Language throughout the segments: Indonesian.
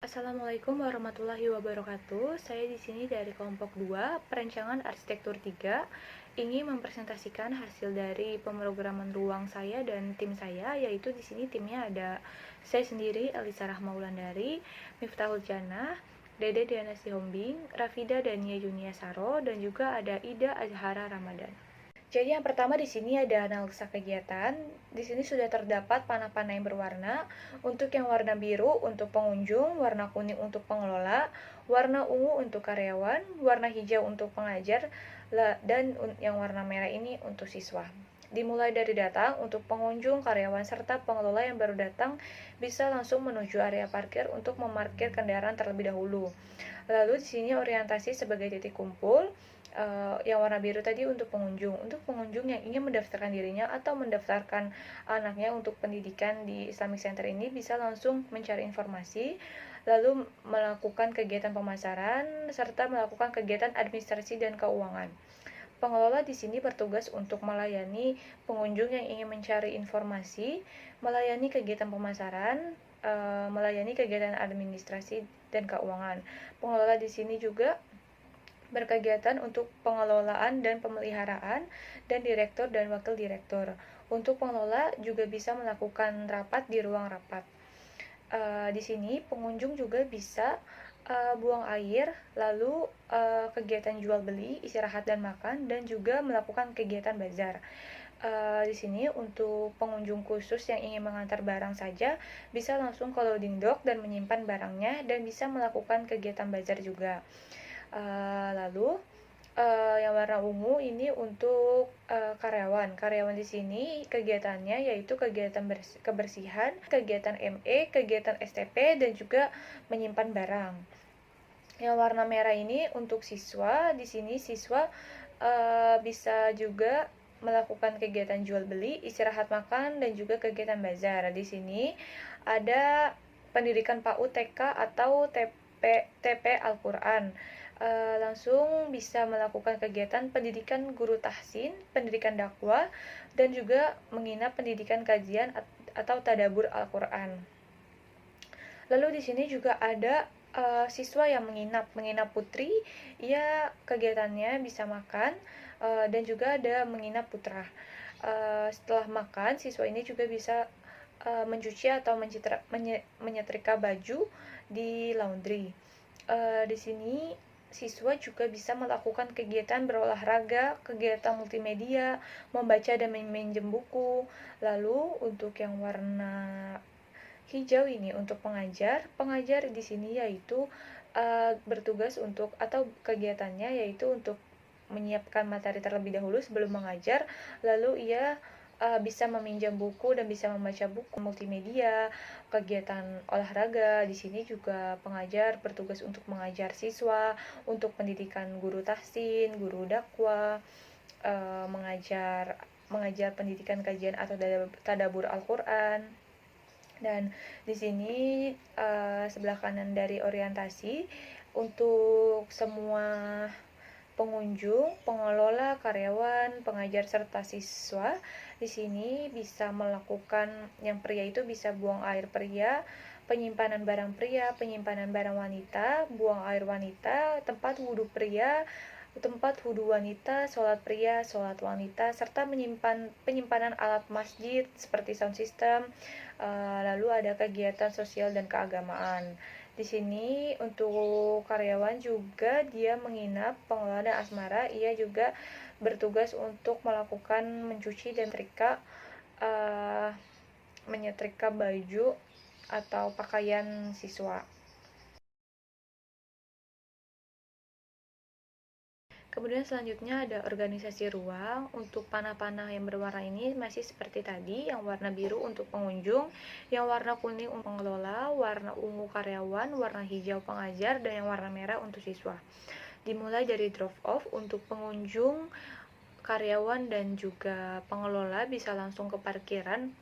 Assalamualaikum warahmatullahi wabarakatuh. Saya di sini dari kelompok 2, Perancangan Arsitektur 3, ingin mempresentasikan hasil dari pemrograman ruang saya dan tim saya, yaitu di sini timnya ada saya sendiri, Elisa Rahmaulandari, Miftahul Jannah, Dede Diana Sihombing, Rafida Dania Junia Saro, dan juga ada Ida Azhara Ramadan. Jadi yang pertama di sini ada analisa kegiatan. Di sini sudah terdapat panah-panah yang berwarna. Untuk yang warna biru untuk pengunjung, warna kuning untuk pengelola, warna ungu untuk karyawan, warna hijau untuk pengajar, dan yang warna merah ini untuk siswa. Dimulai dari datang, untuk pengunjung, karyawan, serta pengelola yang baru datang bisa langsung menuju area parkir untuk memarkir kendaraan terlebih dahulu. Lalu di sini orientasi sebagai titik kumpul. Yang warna biru tadi untuk pengunjung yang ingin mendaftarkan dirinya atau mendaftarkan anaknya untuk pendidikan di Islamic Center ini bisa langsung mencari informasi, lalu melakukan kegiatan pemasaran serta melakukan kegiatan administrasi dan keuangan. Pengelola di sini bertugas untuk melayani pengunjung yang ingin mencari informasi, melayani kegiatan pemasaran, melayani kegiatan administrasi dan keuangan. Pengelola di sini juga berkegiatan untuk pengelolaan dan pemeliharaan, dan direktur dan wakil direktur. Untuk pengelola juga bisa melakukan rapat di ruang rapat. Di sini pengunjung juga bisa buang air, lalu kegiatan jual beli, istirahat dan makan, dan juga melakukan kegiatan bazar. Di sini untuk pengunjung khusus yang ingin mengantar barang saja bisa langsung ke loading dock dan menyimpan barangnya, dan bisa melakukan kegiatan bazar juga. Lalu yang warna ungu ini untuk karyawan. Karyawan di sini kegiatannya yaitu kegiatan kebersihan, kegiatan ME, kegiatan STP, dan juga menyimpan barang. Yang warna merah ini untuk siswa. Di sini siswa bisa juga melakukan kegiatan jual beli, istirahat makan, dan juga kegiatan bazar. Di sini ada pendidikan PAUD TK atau TP Al-Quran. Langsung bisa melakukan kegiatan pendidikan guru tahsin, pendidikan dakwah, dan juga menginap pendidikan kajian atau tadabur Al-Quran. Lalu di sini juga ada siswa yang menginap putri. Ia kegiatannya bisa makan, dan juga ada menginap putra. Setelah makan, siswa ini juga bisa mencuci atau menyetrika baju di laundry. Di sini siswa juga bisa melakukan kegiatan berolahraga, kegiatan multimedia, membaca dan meminjam buku. Lalu untuk yang warna hijau ini untuk pengajar. Pengajar di sini yaitu bertugas untuk atau kegiatannya yaitu untuk menyiapkan materi terlebih dahulu sebelum mengajar. Lalu ia bisa meminjam buku dan bisa membaca buku multimedia, kegiatan olahraga. Di sini juga pengajar bertugas untuk mengajar siswa, untuk pendidikan guru tahsin, guru dakwah, mengajar pendidikan kajian atau tadabur Al-Quran. Dan di sini sebelah kanan dari orientasi untuk semua pengunjung, pengelola, karyawan, pengajar, serta siswa. Di sini bisa melakukan, yang pria itu bisa buang air pria, penyimpanan barang pria, penyimpanan barang wanita, buang air wanita, tempat wudhu pria, tempat wudhu wanita, sholat pria, sholat wanita, serta penyimpanan alat masjid seperti sound system. Lalu ada kegiatan sosial dan keagamaan. Di sini untuk karyawan juga dia menginap, pengelola dan asmara. Ia juga bertugas untuk melakukan mencuci dan menyetrika baju atau pakaian siswa. Kemudian selanjutnya ada organisasi ruang. Untuk panah-panah yang berwarna ini masih seperti tadi, yang warna biru untuk pengunjung, yang warna kuning untuk pengelola, warna ungu karyawan, warna hijau pengajar, dan yang warna merah untuk siswa. Dimulai dari drop off untuk pengunjung, karyawan, dan juga pengelola bisa langsung ke parkiran.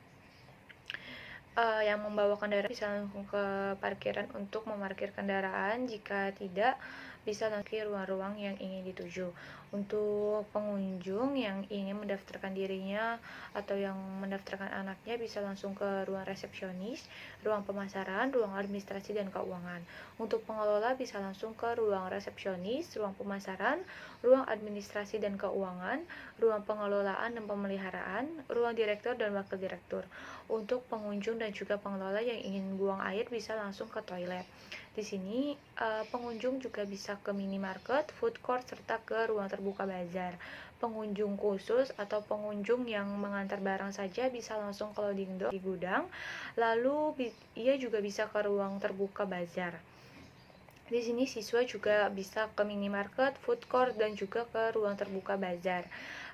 yang membawa kendaraan bisa langsung ke parkiran untuk memarkir kendaraan. Jika tidak, bisa langsung ke ruang-ruang yang ingin dituju. Untuk pengunjung yang ingin mendaftarkan dirinya atau yang mendaftarkan anaknya bisa langsung ke ruang resepsionis, ruang pemasaran, ruang administrasi dan keuangan. Untuk pengelola bisa langsung ke ruang resepsionis, ruang pemasaran, ruang administrasi dan keuangan, ruang pengelolaan dan pemeliharaan, ruang direktur dan wakil direktur. Untuk pengunjung dan juga pengelola yang ingin buang air bisa langsung ke toilet. Di sini pengunjung juga bisa ke minimarket, food court, serta ke ruang terbuka bazar. Pengunjung khusus atau pengunjung yang mengantar barang saja bisa langsung ke loading dock di gudang. Lalu ia juga bisa ke ruang terbuka bazar. Di sini siswa juga bisa ke minimarket, food court, dan juga ke ruang terbuka bazar.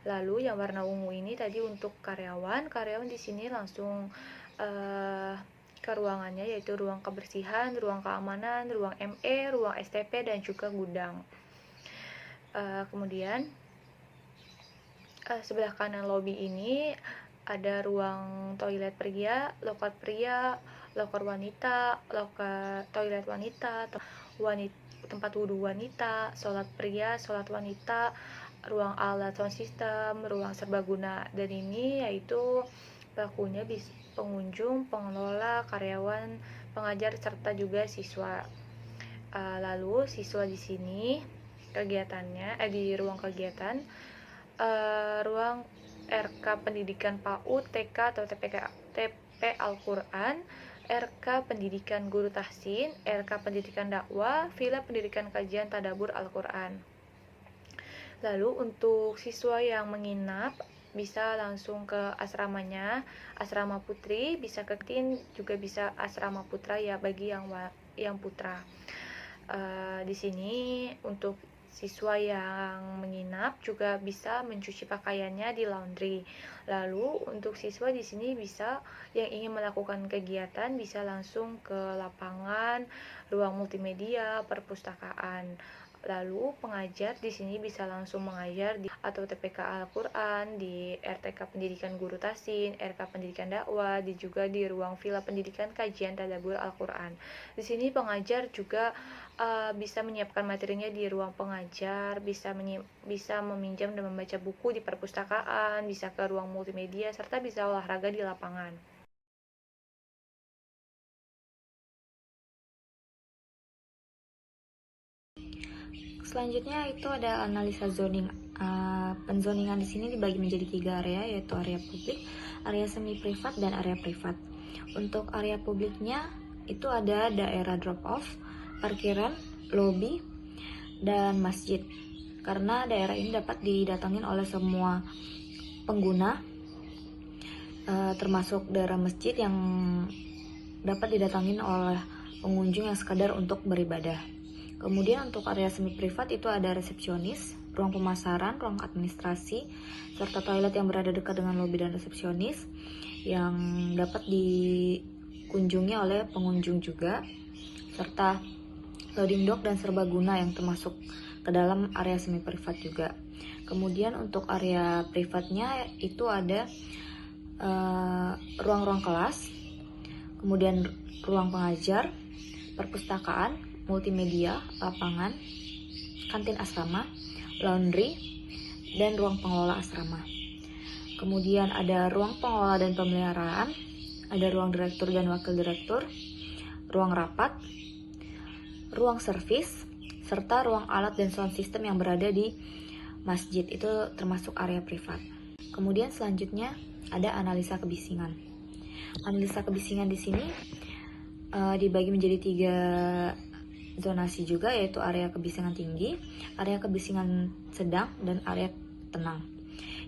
Lalu yang warna ungu ini tadi untuk karyawan di sini langsung ke ruangannya, yaitu ruang kebersihan, ruang keamanan, ruang ME, ruang STP, dan juga gudang. Kemudian sebelah kanan lobi ini ada ruang toilet pria, loker wanita, toilet wanita, tempat wudhu wanita, sholat pria, sholat wanita, ruang alat sound system, ruang serbaguna. Dan ini yaitu pelakunya pengunjung, pengelola, karyawan, pengajar, serta juga siswa. Lalu siswa di sini kegiatannya di ruang kegiatan, ruang RK Pendidikan PAUD, TK atau TP Al-Quran, RK Pendidikan Guru Tahsin, RK Pendidikan Dakwah, Villa Pendidikan Kajian Tadabbur Al-Quran. Lalu untuk siswa yang menginap bisa langsung ke asramanya, asrama putri, bisa ke tin, juga bisa asrama putra ya bagi yang putra. Di sini untuk siswa yang menginap juga bisa mencuci pakaiannya di laundry. Lalu untuk siswa di sini bisa yang ingin melakukan kegiatan bisa langsung ke lapangan, ruang multimedia, perpustakaan. Lalu pengajar di sini bisa langsung mengajar di atau TPK Al-Quran, di RTK Pendidikan Guru Tahsin, RK Pendidikan Dakwah, juga di ruang Villa Pendidikan Kajian Tadabbur Al-Quran. Di sini pengajar juga bisa menyiapkan materinya di ruang pengajar, bisa meminjam dan membaca buku di perpustakaan, bisa ke ruang multimedia, serta bisa olahraga di lapangan. Selanjutnya itu ada analisa zoning. Penzoningan di sini dibagi menjadi 3 area, yaitu area publik, area semi privat, dan area privat. Untuk area publiknya itu ada daerah drop off, parkiran, lobi, dan masjid. Karena daerah ini dapat didatangin oleh semua pengguna, termasuk daerah masjid yang dapat didatangin oleh pengunjung yang sekadar untuk beribadah. Kemudian untuk area semi privat itu ada resepsionis, ruang pemasaran, ruang administrasi, serta toilet yang berada dekat dengan lobi dan resepsionis yang dapat dikunjungi oleh pengunjung juga, serta loading dock dan serbaguna yang termasuk ke dalam area semi privat juga. Kemudian untuk area privatnya itu ada ruang-ruang kelas, kemudian ruang pengajar, perpustakaan, multimedia, lapangan, kantin asrama, laundry, dan ruang pengelola asrama. Kemudian ada ruang pengelola dan pemeliharaan, ada ruang direktur dan wakil direktur, ruang rapat, ruang servis, serta ruang alat dan sound system yang berada di masjid, itu termasuk area privat. Kemudian selanjutnya ada analisa kebisingan. Analisa kebisingan di sini dibagi menjadi 3 zonasi juga, yaitu area kebisingan tinggi, area kebisingan sedang, dan area tenang.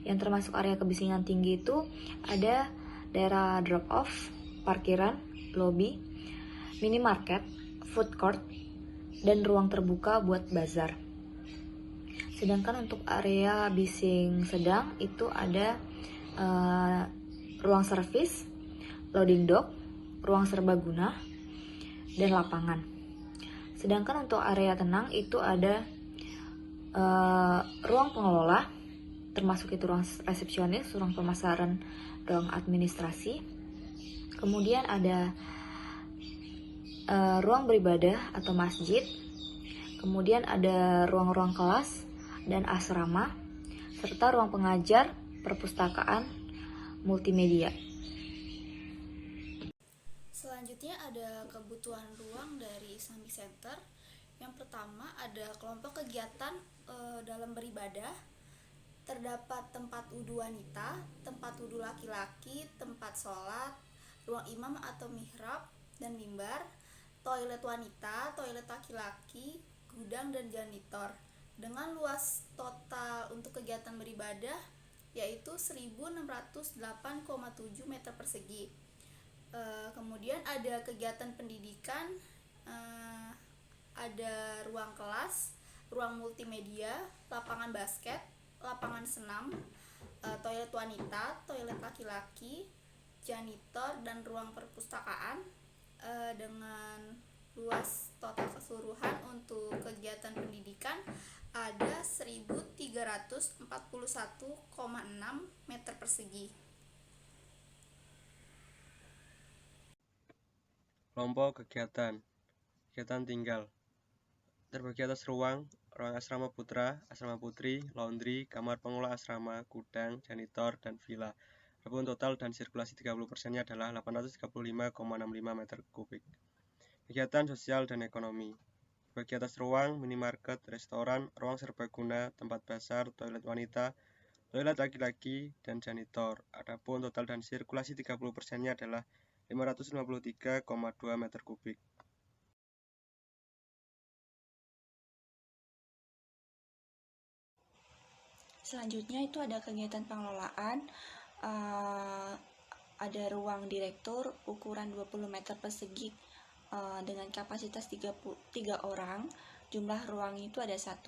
Yang termasuk area kebisingan tinggi itu ada daerah drop off, parkiran, lobi, minimarket, food court, dan ruang terbuka buat bazar. Sedangkan untuk area bising sedang itu ada ruang servis, loading dock, ruang serbaguna, dan lapangan. Sedangkan untuk area tenang itu ada ruang pengelola, termasuk itu ruang resepsionis, ruang pemasaran, ruang administrasi, Kemudian ada ruang beribadah atau masjid. Kemudian ada ruang-ruang kelas dan asrama, serta ruang pengajar, perpustakaan, multimedia. Selanjutnya ada kebutuhan ruang dari Islamic Center. Yang pertama ada kelompok kegiatan dalam beribadah. Terdapat tempat wudhu wanita, tempat wudhu laki-laki, tempat sholat, ruang imam atau mihrab dan mimbar, toilet wanita, toilet laki-laki, gudang dan janitor. Dengan luas total untuk kegiatan beribadah yaitu 1608,7 meter persegi. Kemudian ada kegiatan pendidikan, ada ruang kelas, ruang multimedia, lapangan basket, lapangan senam, toilet wanita, toilet laki-laki, janitor, dan ruang perpustakaan. Dengan luas total keseluruhan untuk kegiatan pendidikan ada 1341,6 meter persegi. Kelompok kegiatan tinggal terbagi atas ruang asrama putra, asrama putri, laundry, kamar pengelola asrama, gudang, janitor, dan villa. Adapun total dan sirkulasi 30%-nya adalah 835,65 meter kubik. Kegiatan sosial dan ekonomi bagi atas ruang minimarket, restoran, ruang serbaguna, tempat basar, toilet wanita, toilet laki-laki, dan janitor. Adapun total dan sirkulasi 30%-nya adalah 553,2 meter kubik. Selanjutnya itu ada kegiatan pengelolaan, ada ruang direktur ukuran 20 meter persegi dengan kapasitas 3 orang. Jumlah ruang itu ada 1.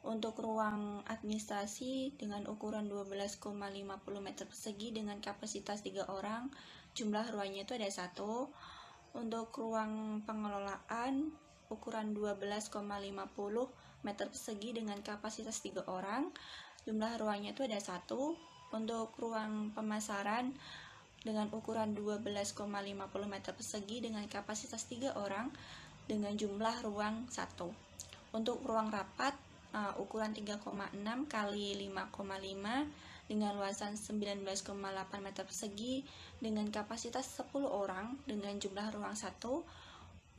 Untuk ruang administrasi dengan ukuran 12,50 meter persegi dengan kapasitas 3 orang. Jumlah ruangnya itu ada 1. Untuk ruang pengelolaan ukuran 12,50 meter persegi dengan kapasitas 3 orang. Jumlah ruangnya itu ada 1. Untuk ruang pemasaran dengan ukuran 12,50 meter persegi dengan kapasitas 3 orang dengan jumlah ruang 1. Untuk ruang rapat ukuran 3,6 kali 5,5 dengan luasan 19,8 meter persegi dengan kapasitas 10 orang dengan jumlah ruang 1.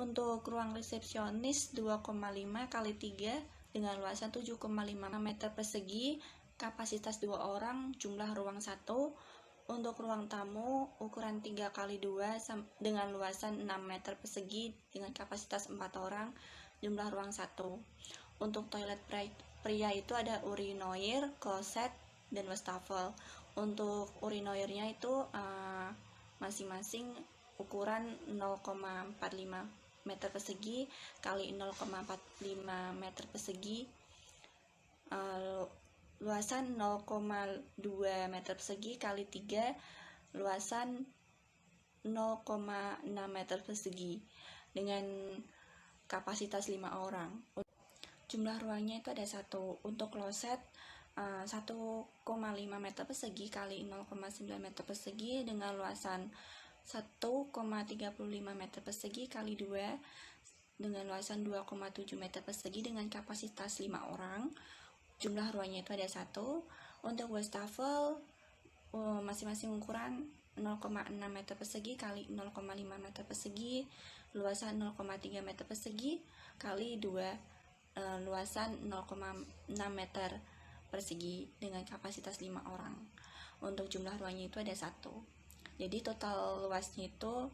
Untuk ruang resepsionis 2,5 kali 3 dengan luasan 7,5 meter persegi, kapasitas 2 orang, jumlah ruang 1. Untuk ruang tamu ukuran 3 kali 2 dengan luasan 6 meter persegi dengan kapasitas 4 orang, jumlah ruang 1. Untuk toilet pria itu ada urinoir, kloset, dan wastafel. Untuk urinoirnya itu masing-masing ukuran 0,45 meter persegi kali 0,45 meter persegi, luasan 0,2 meter persegi kali 3, luasan 0,6 meter persegi dengan kapasitas 5 orang. Jumlah ruangnya itu ada 1. Untuk kloset 1,5 meter persegi kali 0,9 meter persegi dengan luasan 1,35 meter persegi kali 2 dengan luasan 2,7 meter persegi dengan kapasitas 5 orang. Jumlah ruangnya itu ada 1. Untuk wastafel masing-masing ukuran 0,6 meter persegi kali 0,5 meter persegi, luasan 0,3 meter persegi kali 2, luasan 0,6 meter persegi dengan kapasitas 5 orang. Untuk jumlah ruangnya itu ada 1. Jadi total luasnya itu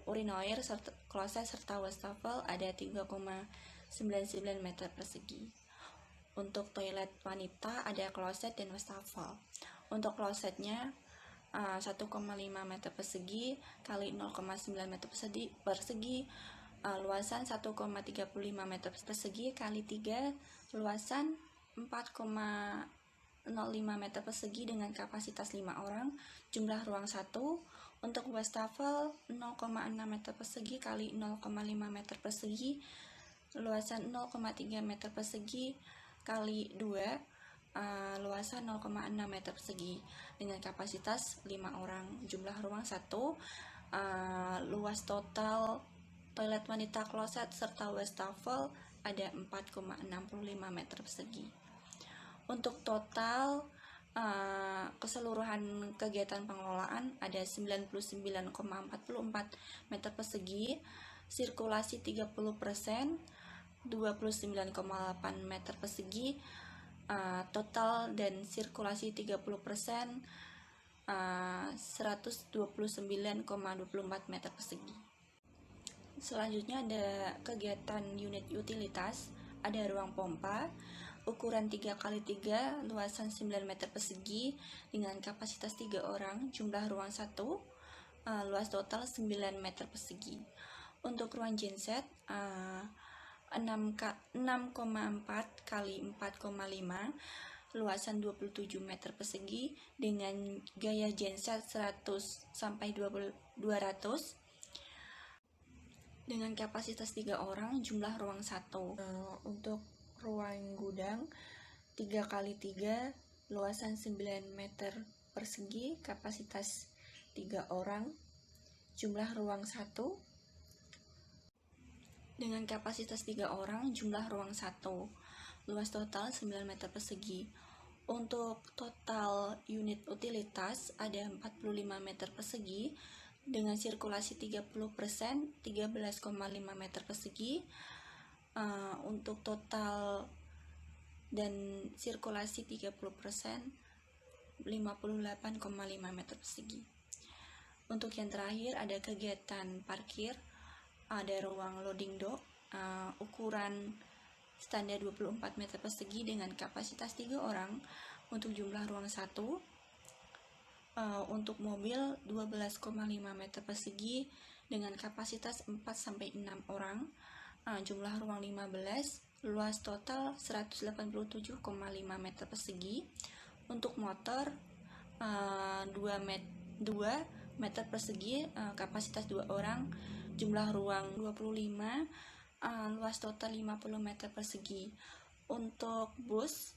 urinoir, kloset, serta wastafel ada 3,99 meter persegi. Untuk toilet wanita ada kloset dan wastafel. Untuk klosetnya 1,5 meter persegi kali 0,9 meter persegi, luasan 1,35 meter persegi kali 3, luasan 4,05 meter persegi dengan kapasitas 5 orang, jumlah ruang 1. Untuk wastafel 0,6 meter persegi kali 0,5 meter persegi, luasan 0,3 meter persegi kali 2, luasan 0,6 meter persegi dengan kapasitas 5 orang, jumlah ruang 1. Luas total toilet wanita kloset serta wastafel ada 4,65 meter persegi. Untuk total keseluruhan kegiatan pengelolaan ada 99,44 meter persegi, sirkulasi 30%, 29,8 meter persegi, total dan sirkulasi 30%, 129,24 meter persegi. Selanjutnya ada kegiatan unit utilitas, ada ruang pompa, ukuran 3x3, luasan 9 meter persegi dengan kapasitas 3 orang, jumlah ruang 1, luas total 9 meter persegi. Untuk ruang genset 6,4 kali 4,5, luasan 27 meter persegi dengan gaya genset 100 sampai 200 dengan kapasitas 3 orang, jumlah ruang 1. Untuk ruang gudang 3x3, luasan 9 meter persegi, kapasitas 3 orang, jumlah ruang 1. Dengan kapasitas 3 orang, jumlah ruang 1, luas total 9 meter persegi. Untuk total unit utilitas ada 45 meter persegi dengan sirkulasi 30%, 13,5 meter persegi. Untuk total dan sirkulasi 30%, 58,5 meter persegi. Untuk yang terakhir ada kegiatan parkir, ada ruang loading dock, ukuran standar 24 meter persegi dengan kapasitas 3 orang untuk jumlah ruang 1. Untuk mobil 12,5 meter persegi dengan kapasitas 4-6 orang, jumlah ruang 15, luas total 187,5 meter persegi. Untuk motor 2 meter persegi, kapasitas 2 orang, jumlah ruang 25, luas total 50 meter persegi. Untuk bus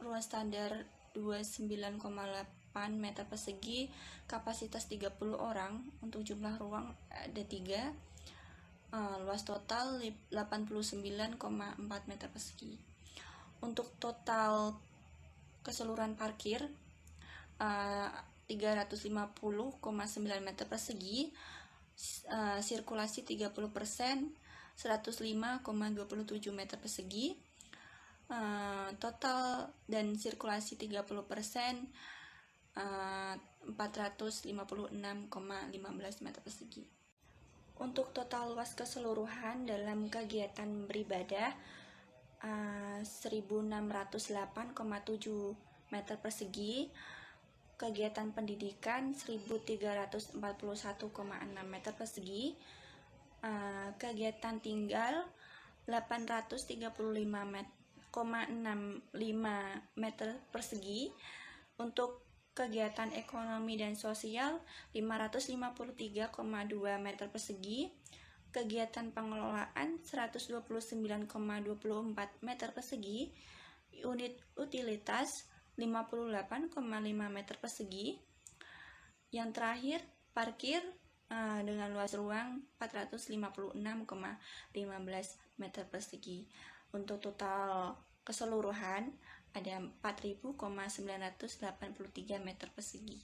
ruas standar 29,8 meter persegi, kapasitas 30 orang, untuk jumlah ruang ada 3, luas total 89,4 meter persegi. Untuk total keseluruhan parkir 350,9 meter persegi, sirkulasi 30%, 105,27 meter persegi, total dan sirkulasi 30%, 456,15 meter persegi. Untuk total luas keseluruhan dalam kegiatan beribadah 1608,7 meter persegi, kegiatan pendidikan 1341,6 meter persegi, kegiatan tinggal 835,65 meter persegi. Untuk kegiatan ekonomi dan sosial 553,2 meter persegi, kegiatan pengelolaan 129,24 meter persegi, unit utilitas 58,5 meter persegi. Yang terakhir parkir dengan luas ruang 456,15 meter persegi. Untuk total keseluruhan ada 4.983 meter persegi.